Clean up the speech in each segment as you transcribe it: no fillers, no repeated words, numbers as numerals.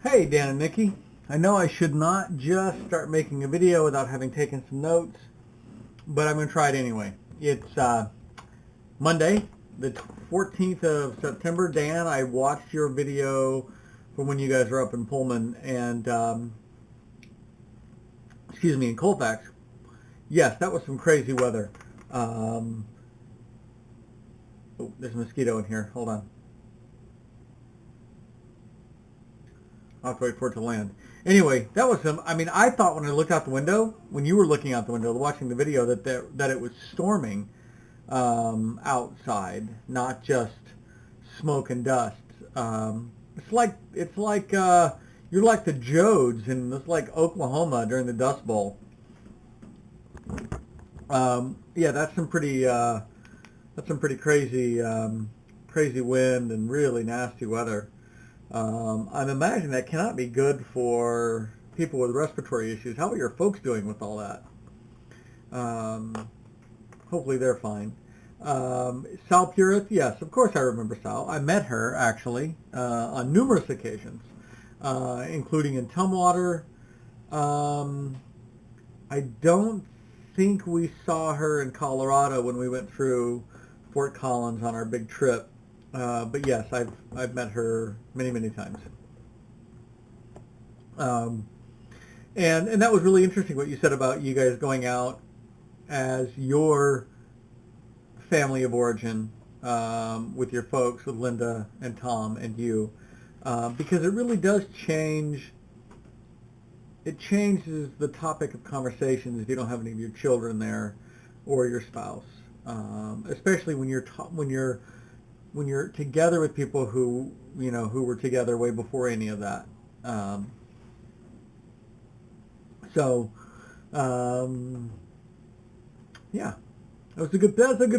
Hey, Dan and Nikki. I know I should not just start making a video without having taken some notes, but I'm going to try it anyway. It's Monday, the 14th of September. Dan, I watched your video from when you guys were up in Pullman and, in Colfax. Yes, that was some crazy weather. Oh, there's a mosquito in here. Hold on. I'll have to wait for it to land. Anyway, that was some. I mean, I thought when I looked out the window, when you were looking out the window, watching the video, that it was storming outside, not just smoke and dust. It's like you're like the Jodes in it's like Oklahoma during the Dust Bowl. Yeah, that's some pretty crazy crazy wind and really nasty weather. I'm imagining that cannot be good for people with respiratory issues. How are your folks doing with all that? Hopefully they're fine. Sal Purith, yes, of course I remember Sal. I met her, actually, on numerous occasions, including in Tumwater. I don't think we saw her in Colorado when we went through Fort Collins on our big trip. But yes, I've met her many times. And that was really interesting what you said about you guys going out as your family of origin with your folks, with Linda and Tom and you, because it really does change. It changes the topic of conversations if you don't have any of your children there or your spouse, especially when you're together with people who who were together way before any of that. Yeah, that's a good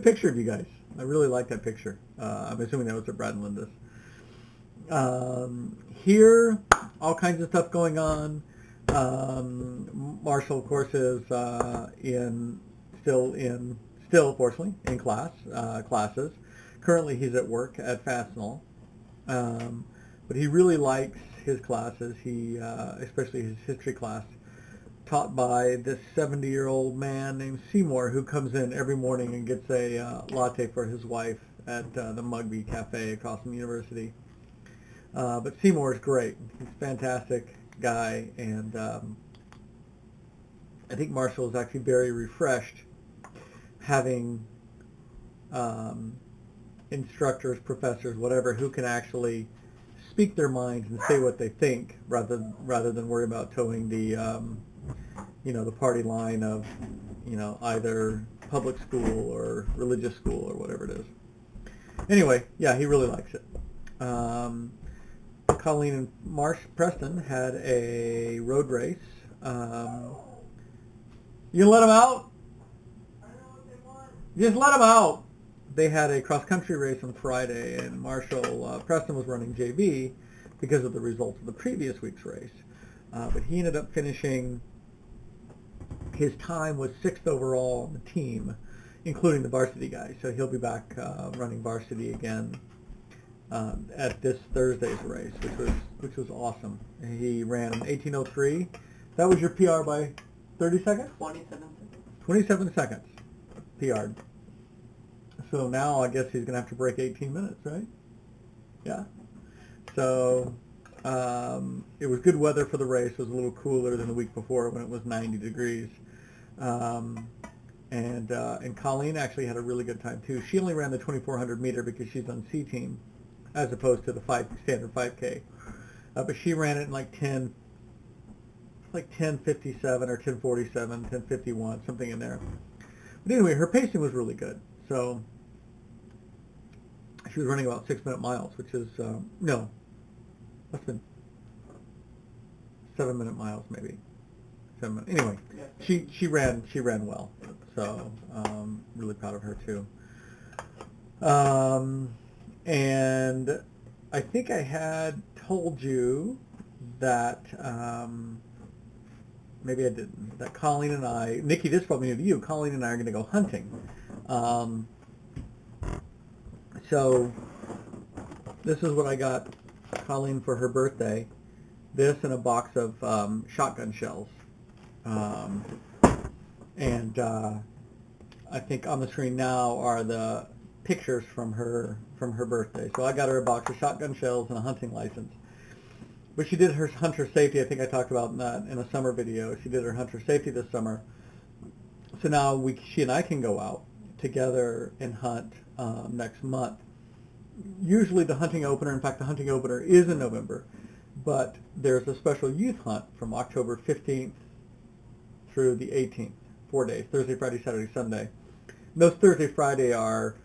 picture of you guys. I really like that picture. I'm assuming that was at Brad and Linda's. Here, all kinds of stuff going on. Marshall, of course, is still fortunately in classes. Currently, he's at work at Fastenal, but he really likes his classes. He, especially his history class, taught by this 70-year-old man named Seymour, who comes in every morning and gets a latte for his wife at the Mugby Cafe across from the university. But Seymour is great. He's a fantastic guy, and I think Marshall is actually very refreshed having instructors, professors, whatever, who can actually speak their minds and say what they think, rather than worry about towing the the party line of either public school or religious school or whatever it is. Anyway, yeah, he really likes it. Colleen and Preston had a road race. You gonna let them out? I don't know what they want. Just let them out. They had a cross-country race on Friday, and Preston was running JV because of the results of the previous week's race. But he ended up finishing, his time was 6th overall on the team, including the varsity guys. So he'll be back running varsity again at this Thursday's race, which was awesome. He ran 18:03. That was your PR by 30 seconds? 27 seconds. 27 seconds PR'd. So now I guess he's going to have to break 18 minutes, right? Yeah. So it was good weather for the race. It was a little cooler than the week before when it was 90 degrees. And Colleen actually had a really good time too. She only ran the 2400 meter because she's on C team as opposed to the standard 5K. But she ran it in like 10:57 or 10:47, 10:51, something in there. But anyway, her pacing was really good. So she was running about 6-minute miles, which is no, less than 7-minute miles maybe. 7 minutes. Anyway, yeah. she ran well. So really proud of her too. And I think I had told you that maybe I didn't. That Colleen and I, Nikki, this is probably new to you. Colleen and I are going to go hunting. So this is what I got Colleen for her birthday. this and a box of shotgun shells. Um, and I think on the screen now are the pictures from her birthday. So I got her a box of shotgun shells and a hunting license. But she did her hunter safety. I think I talked about that in a summer video. She did her hunter safety this summer. So now she and I can go out together and hunt next month. Usually the hunting opener, in fact the hunting opener is in November, but there's a special youth hunt from October 15th through the 18th, 4 days, Thursday, Friday, Saturday, Sunday. And those Thursday, Friday are,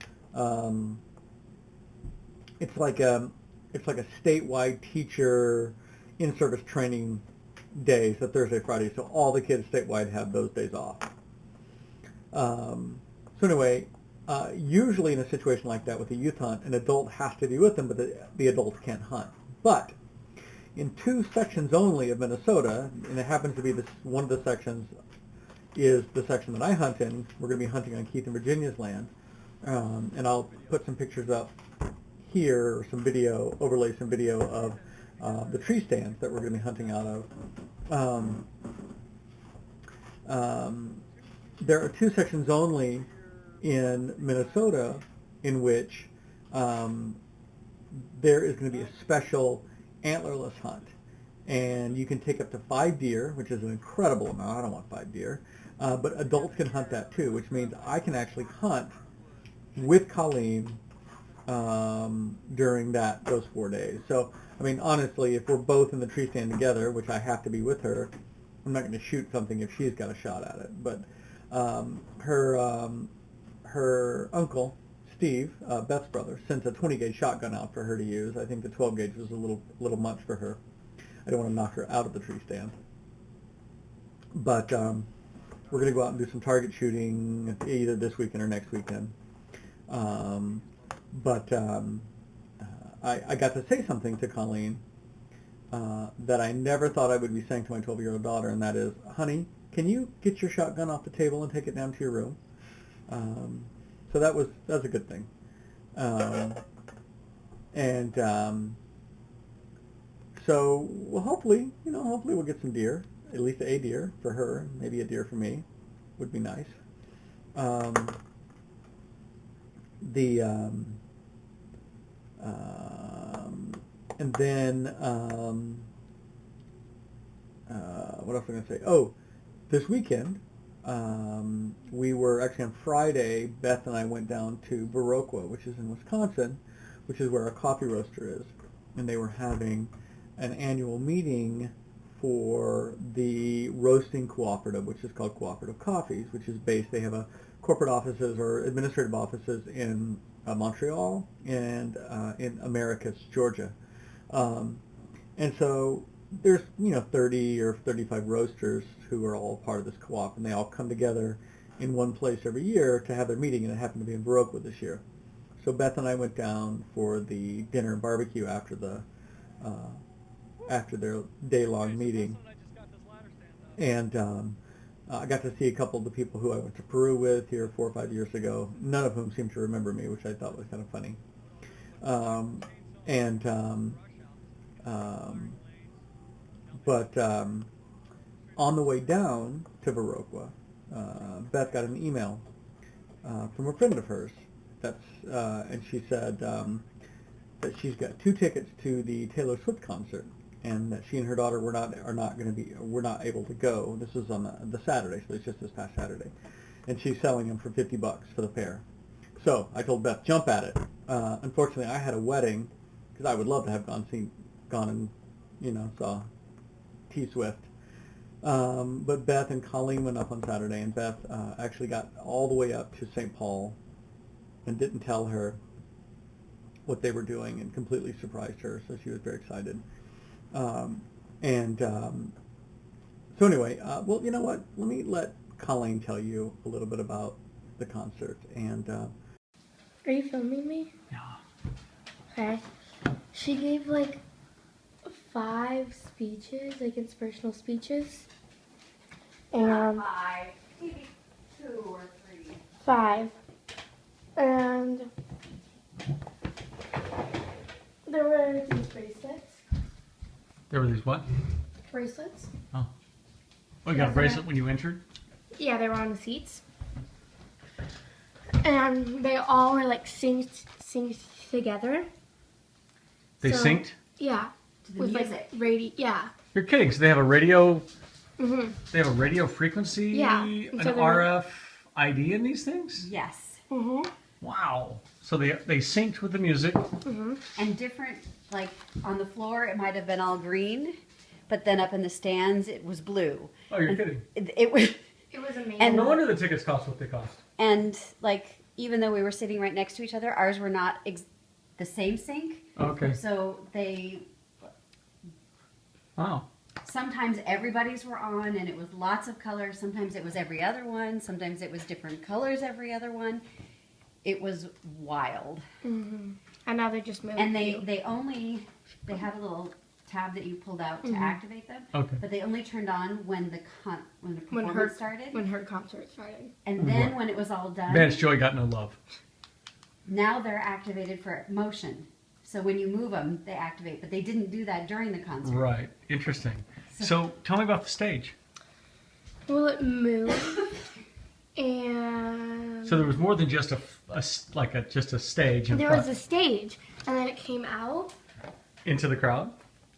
it's like a statewide teacher in-service training days, the Thursday, Friday, so all the kids statewide have those days off. So anyway, usually in a situation like that with a youth hunt, an adult has to be with them, but the adults can't hunt. But in 2 sections only of Minnesota, and it happens to be one of the sections is the section that I hunt in. We're going to be hunting on Keith and Virginia's land, and I'll put some pictures up here, or some video, overlay some video of the tree stands that we're going to be hunting out of. There are 2 sections only in Minnesota in which there is going to be a special antlerless hunt, and you can take up to 5 deer, which is an incredible amount. I don't want 5 deer, but adults can hunt that too, which means I can actually hunt with Colleen during those 4 days. So, I mean, honestly, if we're both in the tree stand together, which I have to be with her, I'm not going to shoot something if she's got a shot at it. But her uncle, Steve, Beth's brother, sent a 20 gauge shotgun out for her to use. I think the 12 gauge was a little much for her. I don't want to knock her out of the tree stand. But we're going to go out and do some target shooting either this weekend or next weekend. I got to say something to Colleen that I never thought I would be saying to my 12-year-old daughter, and that is, honey, can you get your shotgun off the table and take it down to your room? So that was a good thing. So hopefully we'll get some deer, at least a deer for her, maybe a deer for me, would be nice. And then what else was I going to say? Oh, this weekend we were actually on Friday. Beth and I went down to Viroqua, which is in Wisconsin, which is where our coffee roaster is, and they were having an annual meeting for the roasting cooperative, which is called Cooperative Coffees, which is based. They have corporate offices or administrative offices in Montreal and in Americus, Georgia. And so there's 30 or 35 roasters who are all part of this co-op, and they all come together in one place every year to have their meeting, and it happened to be in Viroqua this year. So Beth and I went down for the dinner and barbecue after their day-long meeting, and I got to see a couple of the people who I went to Peru with here 4 or 5 years ago, none of whom seemed to remember me, which I thought was kind of funny. But on the way down to Viroqua, Beth got an email from a friend of hers. And she said that she's got 2 tickets to the Taylor Swift concert, and that she and her daughter were not able to go. This was on the Saturday, so it's just this past Saturday, and she's selling them for $50 for the pair. So I told Beth, jump at it. Unfortunately, I had a wedding, because I would love to have gone and saw T Swift. But Beth and Colleen went up on Saturday, and Beth actually got all the way up to St. Paul and didn't tell her what they were doing, and completely surprised her, so she was very excited. So anyway, well, you know what? Let me let Colleen tell you a little bit about the concert. And are you filming me? Yeah. Okay. She gave 5 speeches, inspirational speeches. And not 5, maybe 2 or 3. 5. And they were wearing these bracelets. There were these what? bracelets. Oh, you got a bracelet when you entered? Yeah, they were on the seats. And they all were like synced together. They So- synced? Yeah. To the With music. like radio. Yeah. You're kidding. So they have a radio. Mhm. They have a radio frequency. Yeah. An So they're- RF ID in these things. Yes. Mhm. Wow. So they synced with the music. Mhm. And different, like on the floor, it might have been all green, but then up in the stands, it was blue. Oh, you're kidding. It was, It was amazing. And- No wonder the tickets cost what they cost. and like even though we were sitting right next to each other, ours were not the same sync. Okay. So Wow. sometimes everybody's were on, and it was lots of colors. Sometimes it was every other one. Sometimes it was different colors every other one. It was wild. Mhm. And now they're just moving. And they had a little tab that you pulled out to activate them, Okay. but they only turned on when the when performance started, when her concert started. and then when it was all done, Vance Joy got no love. now they're activated for motion. So when you move them, they activate, but they didn't do that during the concert. Right. Interesting. So tell me about the stage. Well, it moved, and So there was more than just just a stage in there front. was a stage, and then it came out. Into the crowd.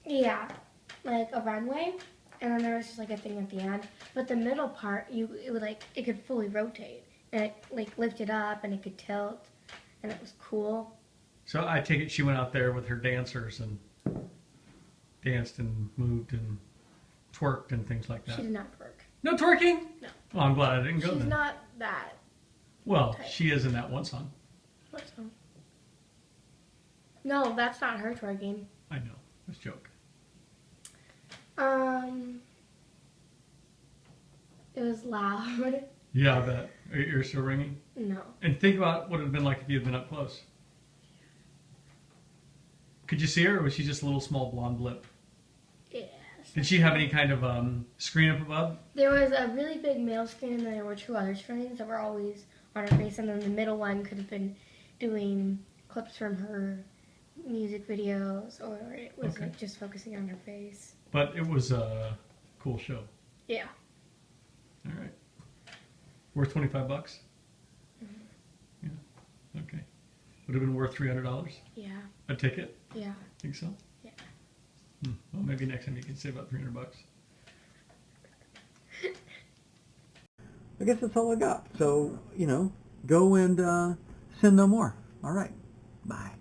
Yeah, like a runway, and then there was just like a thing at the end. But the middle part, it could fully rotate, and it like lifted up, and it could tilt, and it was cool. So I take it she went out there with her dancers and danced and moved and twerked and things like She that. did not work. No twerking? No. Well, I'm glad I didn't go She's then. not that. Well, type. she is in that one song. What song? No, that's not her twerking. I know. It's a joke. It was loud. Yeah, I bet. Are your ears still ringing? No. And think about what it would have been like if you had been up close. Could you see her, or was she just a little small blonde blip? Yes. Did she have any kind of screen up above? There was a really big middle screen, and then there were two other screens that were always on her face, and then the middle one could have been doing clips from her music videos, or it was Okay. like just focusing on her face. But it was a cool show. Yeah. All right. Worth $25? Yeah. Okay. Would have been worth $300 Yeah. a ticket? Yeah. Think so? Yeah. Well, maybe next time you can save about $300. I guess that's all I got. So, go and sin no more. All right. Bye.